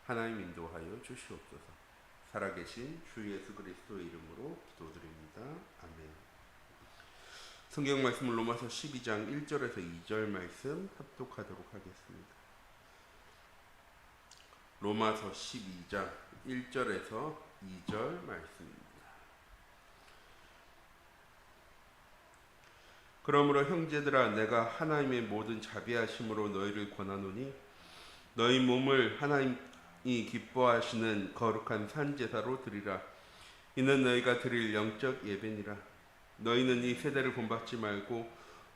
하나님 인도하여 주시옵소서. 살아계신 주 예수 그리스도의 이름으로 기도드립니다. 아멘. 성경 말씀은 로마서 12장 1절에서 2절 말씀 합독하도록 하겠습니다. 로마서 12장 1절에서 2절 말씀입니다. 그러므로 형제들아, 내가 하나님의 모든 자비하심으로 너희를 권하노니 너희 몸을 하나님이 기뻐하시는 거룩한 산제사로 드리라. 이는 너희가 드릴 영적 예배니라. 너희는 이 세대를 본받지 말고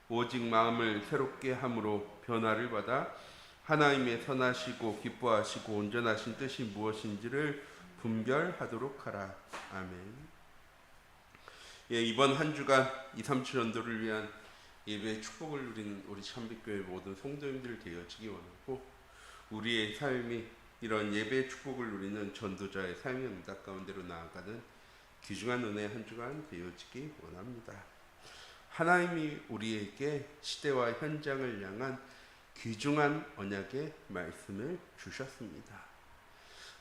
오직 마음을 새롭게 함으로 변화를 받아 하나님의 선하시고 기뻐하시고 온전하신 뜻이 무엇인지를 분별하도록 하라. 아멘. 이번 한 주간 237 전도를 위한 예배의 축복을 누리는 우리 참빛교회 모든 성도님들 되어지기 원하고, 우리의 삶이 이런 예배의 축복을 누리는 전도자의 삶의 응답 가운데로 나아가는 귀중한 은혜의 한 주간 되어지기 원합니다. 하나님이 우리에게 시대와 현장을 향한 귀중한 언약의 말씀을 주셨습니다.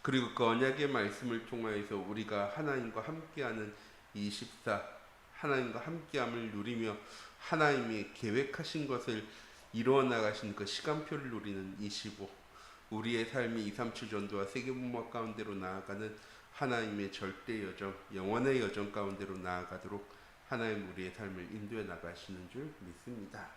그리고 그 언약의 말씀을 통하여서 우리가 하나님과 함께하는 24, 하나님과 함께함을 누리며 하나님이 계획하신 것을 이루어 나가신 그 시간표를 누리는 25, 우리의 삶이 237 전도와 세계복음화 가운데로 나아가는 하나님의 절대 여정, 영원의 여정 가운데로 나아가도록 하나님 우리의 삶을 인도해 나가시는 줄 믿습니다.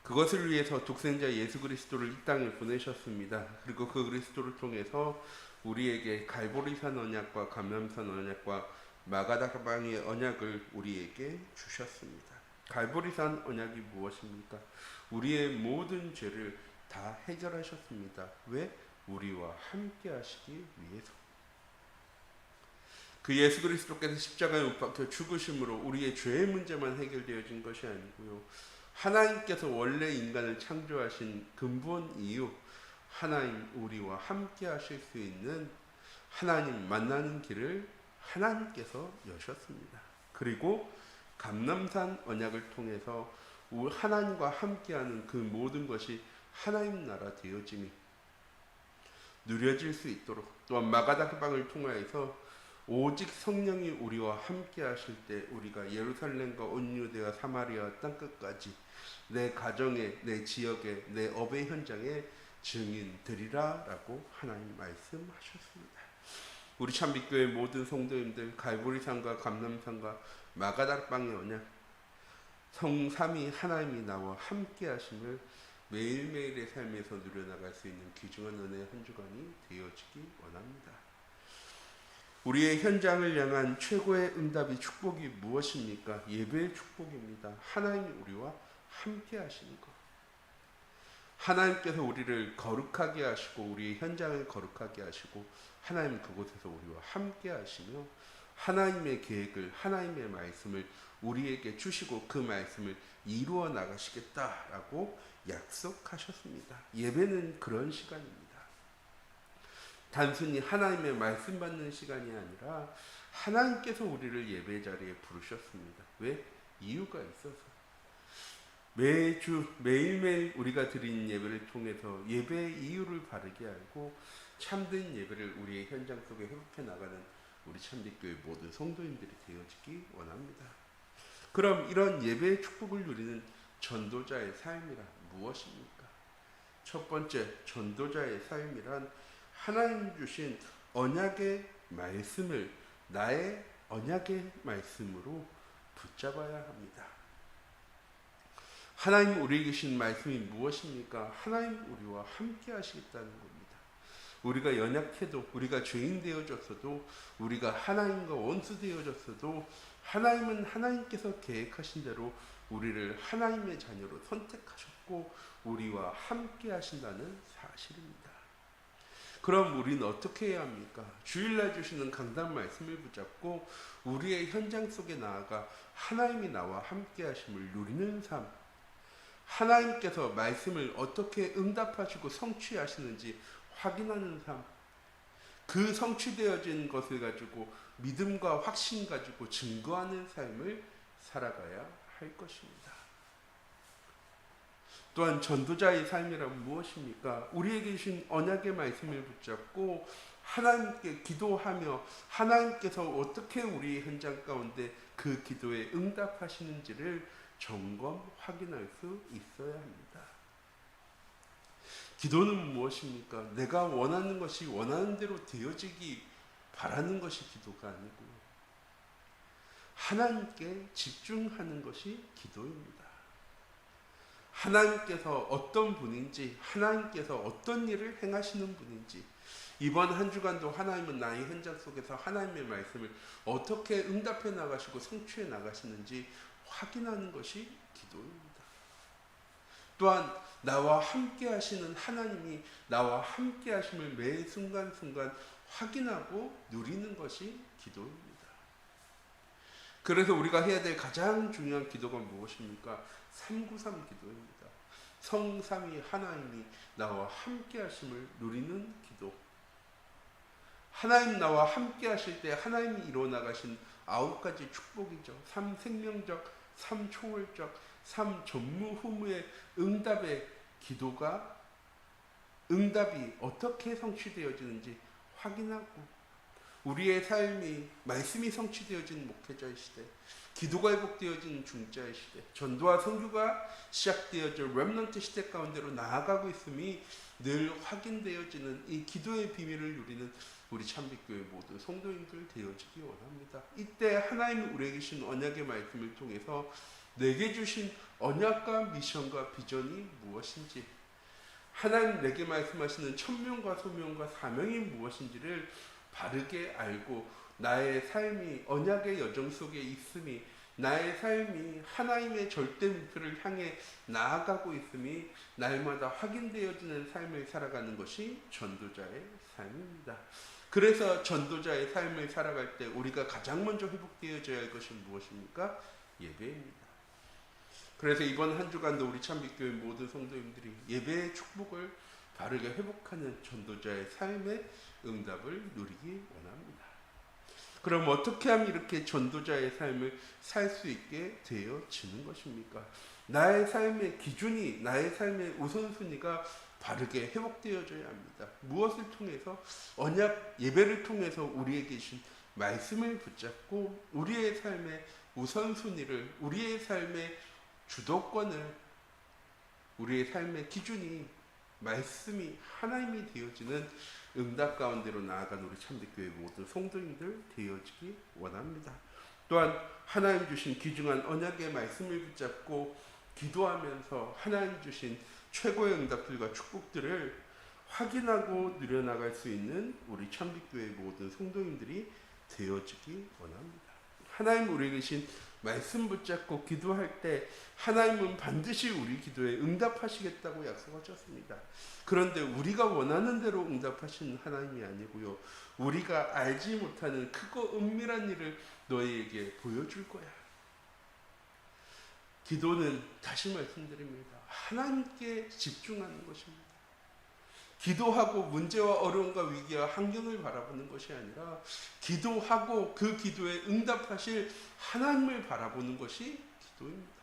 그것을 위해서 독생자 예수 그리스도를 이 땅에 보내셨습니다. 그리고 그 그리스도를 통해서 우리에게 갈보리산 언약과 감람산 언약과 마가다방의 언약을 우리에게 주셨습니다. 갈보리산 언약이 무엇입니까? 우리의 모든 죄를 다 해결하셨습니다. 왜? 우리와 함께 하시기 위해서. 그 예수 그리스도께서 십자가에 못 박혀 죽으심으로 우리의 죄의 문제만 해결되어진 것이 아니고요, 하나님께서 원래 인간을 창조하신 근본 이유, 하나님 우리와 함께 하실 수 있는 하나님 만나는 길을 하나님께서 여셨습니다. 그리고 감람산 언약을 통해서 하나님과 함께하는 그 모든 것이 하나님 나라 되어짐이 누려질 수 있도록, 또한 마가다방을 통하여서 오직 성령이 우리와 함께 하실 때 우리가 예루살렘과 온 유대와 사마리아 땅끝까지 내 가정에, 내 지역에, 내 업의 현장에 증인되리라 라고 하나님 말씀하셨습니다. 우리 참빛교회 모든 성도님들, 갈보리산과 감람산과 마가다방의 언약, 성삼위 하나님이 나와 함께 하심을 매일매일의 삶에서 누려나갈 수 있는 귀중한 은혜의 한 주간이 되어지기 원합니다. 우리의 현장을 향한 최고의 응답이 축복이 무엇입니까? 예배의 축복입니다. 하나님이 우리와 함께 하시는 것. 하나님께서 우리를 거룩하게 하시고 우리의 현장을 거룩하게 하시고 하나님 그곳에서 우리와 함께 하시며 하나님의 계획을, 하나님의 말씀을 우리에게 주시고 그 말씀을 이루어 나가시겠다라고 약속하셨습니다. 예배는 그런 시간입니다. 단순히 하나님의 말씀 받는 시간이 아니라 하나님께서 우리를 예배 자리에 부르셨습니다. 왜? 이유가 있어서. 매주 매일매일 우리가 드리는 예배를 통해서 예배의 이유를 바르게 알고 참된 예배를 우리의 현장 속에 회복해 나가는 우리 참빛교회 모든 성도님들이 되어지기 원합니다. 그럼 이런 예배의 축복을 누리는 전도자의 삶이란 무엇입니까? 첫 번째, 전도자의 삶이란 하나님 주신 언약의 말씀을 나의 언약의 말씀으로 붙잡아야 합니다. 하나님 우리에게 주신 말씀이 무엇입니까? 하나님 우리와 함께 하시겠다는 겁니다. 우리가 연약해도, 우리가 죄인 되어졌어도, 우리가 하나님과 원수 되어졌어도 하나님은 하나님께서 계획하신 대로 우리를 하나님의 자녀로 선택하셨고 우리와 함께 하신다는 사실입니다. 그럼 우리는 어떻게 해야 합니까? 주일날 주시는 강단 말씀을 붙잡고 우리의 현장 속에 나아가 하나님이 나와 함께 하심을 누리는 삶, 하나님께서 말씀을 어떻게 응답하시고 성취하시는지 확인하는 삶, 그 성취되어진 것을 가지고 믿음과 확신 가지고 증거하는 삶을 살아가야 할 것입니다. 또한 전도자의 삶이란 무엇입니까? 우리에게 주신 언약의 말씀을 붙잡고 하나님께 기도하며 하나님께서 어떻게 우리의 현장 가운데 그 기도에 응답하시는지를 점검 확인할 수 있어야 합니다. 기도는 무엇입니까? 내가 원하는 것이 원하는 대로 되어지기 바라는 것이 기도가 아니고 하나님께 집중하는 것이 기도입니다. 하나님께서 어떤 분인지, 하나님께서 어떤 일을 행하시는 분인지, 이번 한 주간도 하나님은 나의 현장 속에서 하나님의 말씀을 어떻게 응답해 나가시고 성취해 나가시는지 확인하는 것이 기도입니다. 또한 나와 함께 하시는 하나님이 나와 함께 하심을 매 순간순간 확인하고 누리는 것이 기도입니다. 그래서 우리가 해야 될 가장 중요한 기도가 무엇입니까? 393 기도입니다. 성삼위 하나님이 나와 함께 하심을 누리는 기도. 하나님 나와 함께 하실 때 하나님이 이루어나가신 9가지 축복이죠. 3 생명적, 3 초월적, 3 전무후무의 응답의 기도가 응답이 어떻게 성취되어지는지 확인하고 우리의 삶이 말씀이 성취되어진 목회자의 시대, 기도가 회복되어진 중자의 시대, 전도와 선교가 시작되어질 렘넌트 시대 가운데로 나아가고 있음이 늘 확인되어지는 이 기도의 비밀을 누리는 우리 참빛교회 모두 성도님들 되어지기 원합니다. 이때 하나님이 우리에게 주신 언약의 말씀을 통해서 내게 주신 언약과 미션과 비전이 무엇인지, 하나님 내게 말씀하시는 천명과 소명과 사명이 무엇인지를 바르게 알고 나의 삶이 언약의 여정 속에 있음이, 나의 삶이 하나님의 절대 목표를 향해 나아가고 있음이 날마다 확인되어지는 삶을 살아가는 것이 전도자의 삶입니다. 그래서 전도자의 삶을 살아갈 때 우리가 가장 먼저 회복되어져야 할 것이 무엇입니까? 예배입니다. 그래서 이번 한 주간도 우리 참빛교회 모든 성도님들이 예배의 축복을 바르게 회복하는 전도자의 삶의 응답을 누리기 원합니다. 그럼 어떻게 하면 이렇게 전도자의 삶을 살 수 있게 되어지는 것입니까? 나의 삶의 기준이, 나의 삶의 우선순위가 바르게 회복되어져야 합니다. 무엇을 통해서? 언약 예배를 통해서 우리에게 주신 말씀을 붙잡고 우리의 삶의 우선순위를, 우리의 삶의 주도권을, 우리의 삶의 기준이 말씀이 하나님이 되어지는 응답 가운데로 나아간 우리 참빛교회 모든 성도님들 되어지기 원합니다. 또한 하나님 주신 귀중한 언약의 말씀을 붙잡고 기도하면서 하나님 주신 최고의 응답들과 축복들을 확인하고 누려나갈 수 있는 우리 참빛교회 모든 성도님들이 되어지기 원합니다. 하나님 우리에게 주신 말씀 붙잡고 기도할 때 하나님은 반드시 우리 기도에 응답하시겠다고 약속하셨습니다. 그런데 우리가 원하는 대로 응답하시는 하나님이 아니고요, 우리가 알지 못하는 크고 은밀한 일을 너희에게 보여줄 거야. 기도는 다시 말씀드립니다, 하나님께 집중하는 것입니다. 기도하고 문제와 어려움과 위기와 환경을 바라보는 것이 아니라 기도하고 그 기도에 응답하실 하나님을 바라보는 것이 기도입니다.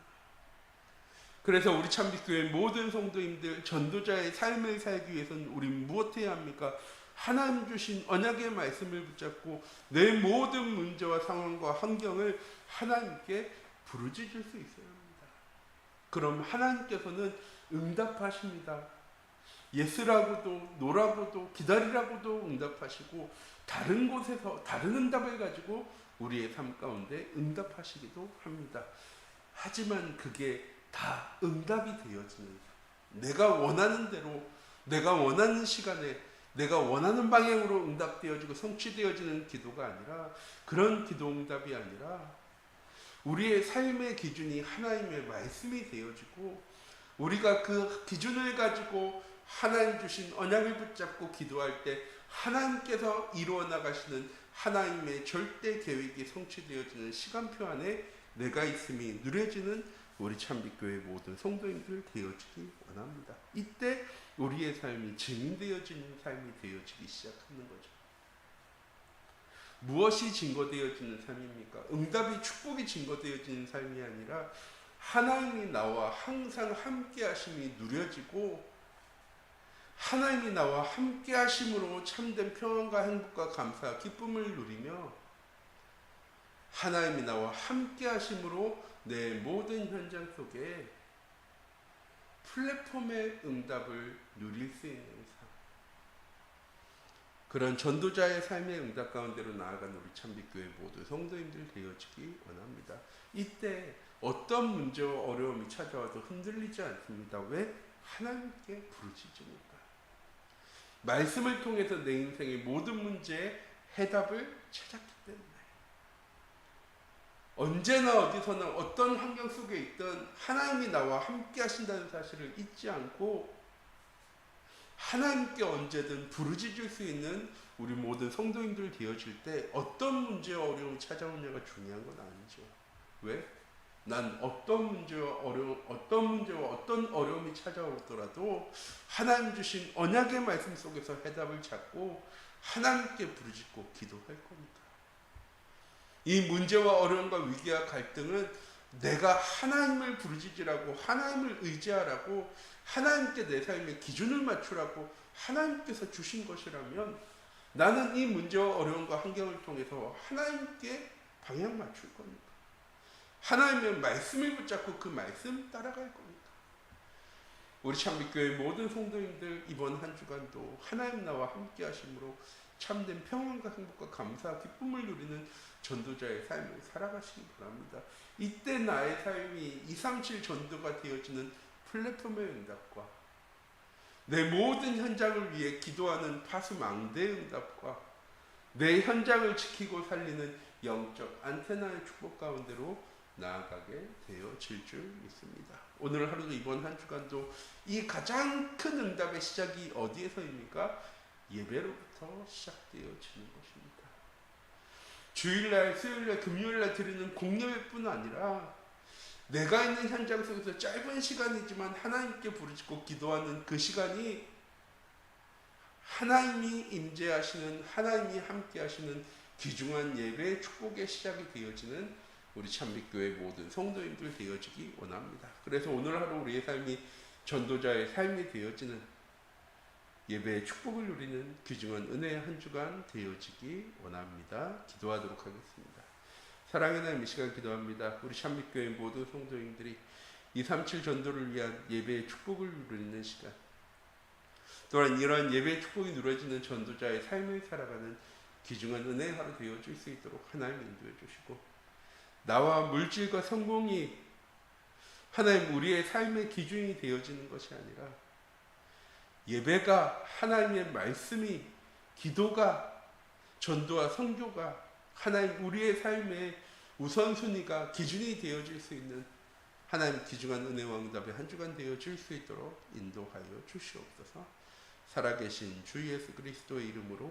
그래서 우리 참빛교회 모든 성도님들 전도자의 삶을 살기 위해서는 우린 무엇해야 합니까? 하나님 주신 언약의 말씀을 붙잡고 내 모든 문제와 상황과 환경을 하나님께 부르짖을 수 있어야 합니다. 그럼 하나님께서는 응답하십니다. 예스라고도 노라고도 기다리라고도 응답하시고 다른 곳에서 다른 응답을 가지고 우리의 삶 가운데 응답하시기도 합니다. 하지만 그게 다 응답이 되어지는, 내가 원하는 대로 내가 원하는 시간에 내가 원하는 방향으로 응답되어지고 성취되어지는 기도가 아니라, 그런 기도 응답이 아니라 우리의 삶의 기준이 하나님의 말씀이 되어지고 우리가 그 기준을 가지고 하나님 주신 언약을 붙잡고 기도할 때 하나님께서 이루어 나가시는 하나님의 절대 계획이 성취되어지는 시간표 안에 내가 있음이 누려지는 우리 참빛교회 모든 성도님들 되어지기 원합니다. 이때 우리의 삶이 증인되어지는 삶이 되어지기 시작하는 거죠. 무엇이 증거되어지는 삶입니까? 응답이 축복이 증거되어지는 삶이 아니라 하나님이 나와 항상 함께 하심이 누려지고, 하나님이 나와 함께 하심으로 참된 평안과 행복과 감사, 기쁨을 누리며, 하나님이 나와 함께 하심으로 내 모든 현장 속에 플랫폼의 응답을 누릴 수 있는 삶, 그런 전도자의 삶의 응답 가운데로 나아간 우리 참빛교회 모두 성도님들 되어지기 원합니다. 이때 어떤 문제와 어려움이 찾아와도 흔들리지 않습니다. 왜? 하나님께 부르짖으니까. 말씀을 통해서 내 인생의 모든 문제에 해답을 찾았기 때문에. 언제나 어디서나 어떤 환경 속에 있든 하나님이 나와 함께 하신다는 사실을 잊지 않고, 하나님께 언제든 부르짖을 수 있는 우리 모든 성도님들 되어질 때 어떤 문제와 어려움이 찾아오냐가 중요한 건 아니죠. 왜? 난 어떤 문제와 어떤 어려움이 찾아오더라도 하나님 주신 언약의 말씀 속에서 해답을 찾고 하나님께 부르짖고 기도할 겁니다. 이 문제와 어려움과 위기와 갈등은 내가 하나님을 부르짖으라고, 하나님을 의지하라고, 하나님께 내 삶의 기준을 맞추라고 하나님께서 주신 것이라면, 나는 이 문제와 어려움과 환경을 통해서 하나님께 방향 맞출 겁니다. 하나님의 말씀을 붙잡고 그 말씀 따라갈 겁니다. 우리 참빛교회 모든 성도님들 이번 한 주간도 하나님 나와 함께 하심으로 참된 평안과 행복과 감사와 기쁨을 누리는 전도자의 삶을 살아가시기 바랍니다. 이때 나의 삶이 237 전도가 되어지는 플랫폼의 응답과, 내 모든 현장을 위해 기도하는 파수망대의 응답과, 내 현장을 지키고 살리는 영적 안테나의 축복 가운데로 나아가게 되어질 줄 믿습니다. 오늘 하루도 이번 한 주간도 이 가장 큰 응답의 시작이 어디에서입니까? 예배로부터 시작되어지는 것입니다. 주일날, 수요일날, 금요일날 드리는 공예배뿐 아니라 내가 있는 현장 속에서 짧은 시간이지만 하나님께 부르짖고 기도하는 그 시간이 하나님이 임재하시는, 하나님이 함께 하시는 귀중한 예배의 축복의 시작이 되어지는 우리 참빛교회 모든 성도님들 되어지기 원합니다. 그래서 오늘 하루 우리의 삶이 전도자의 삶이 되어지는 예배의 축복을 누리는 귀중한 은혜의 한 주간 되어지기 원합니다. 기도하도록 하겠습니다. 사랑의 하나님, 이 시간 기도합니다. 우리 참빛교회 모든 성도님들이 237 전도를 위한 예배의 축복을 누리는 시간, 또한 이러한 예배의 축복이 누려지는 전도자의 삶을 살아가는 귀중한 은혜의 하루 되어줄 수 있도록 하나님 인도해 주시고, 나와 물질과 성공이 하나님 우리의 삶의 기준이 되어지는 것이 아니라 예배가, 하나님의 말씀이, 기도가, 전도와 선교가 하나님 우리의 삶의 우선순위가 기준이 되어질 수 있는 하나님 귀중한 은혜와 응답의 한 주간 되어질 수 있도록 인도하여 주시옵소서. 살아계신 주 예수 그리스도의 이름으로